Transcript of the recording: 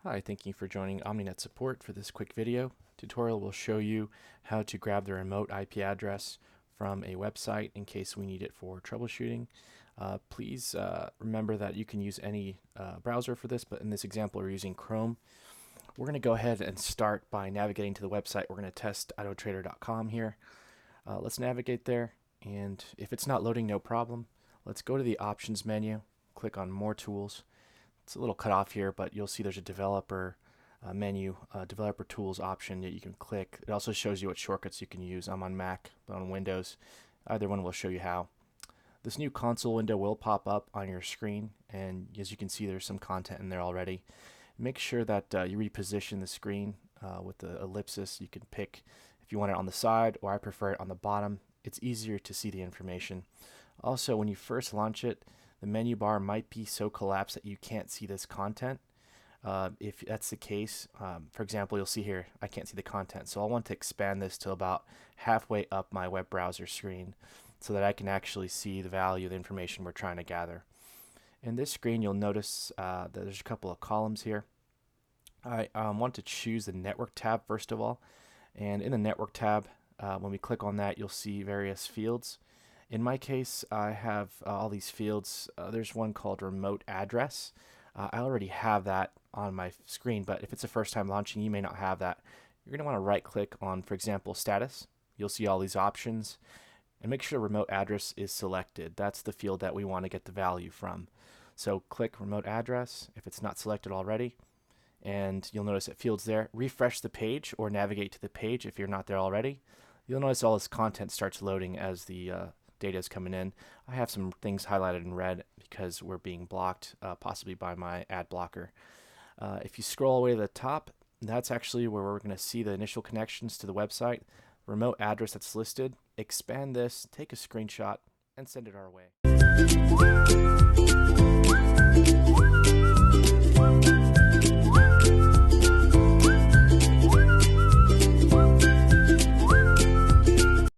Hi, thank you for joining OmniNet support for this quick video. Tutorial will show you how to grab the remote IP address from a website in case we need it for troubleshooting. Please remember that you can use any browser for this, but in this example we're using Chrome. We're going to go ahead and start by navigating to the website. We're going to test autotrader.com here. Let's navigate there, and if it's not loading, no problem. Let's go to the options menu, click on more tools. It's a little cut off here, but you'll see there's a developer menu, developer tools option that you can click. It also shows you what shortcuts you can use. I'm on Mac, but on Windows, either one will show you how. This new console window will pop up on your screen, and as you can see, there's some content in there already. Make sure that you reposition the screen with the ellipsis. You can pick if you want it on the side, or I prefer it on the bottom. It's easier to see the information. Also, when you first launch it, the menu bar might be so collapsed that you can't see this content. If that's the case, for example, you'll see here I can't see the content, so I'll want to expand this to about halfway up my web browser screen so that I can actually see the value of the information we're trying to gather. In this screen, you'll notice that there's a couple of columns here. I want to choose the network tab first of all, and in the network tab, when we click on that, you'll see various fields. In my case, I have all these fields. There's one called remote address. I already have that on my screen, but if it's the first time launching, you may not have that. You're going to want to right click on, for example, status. You'll see all these options, and make sure remote address is selected. That's the field that we want to get the value from. So click remote address if it's not selected already, and you'll notice it fields there. Refresh the page or navigate to the page if you're not there already. You'll notice all this content starts loading as the data is coming in. I have some things highlighted in red because we're being blocked, possibly by my ad blocker. If you scroll all the way to the top, that's actually where we're going to see the initial connections to the website, remote address that's listed. Expand this, take a screenshot, and send it our way.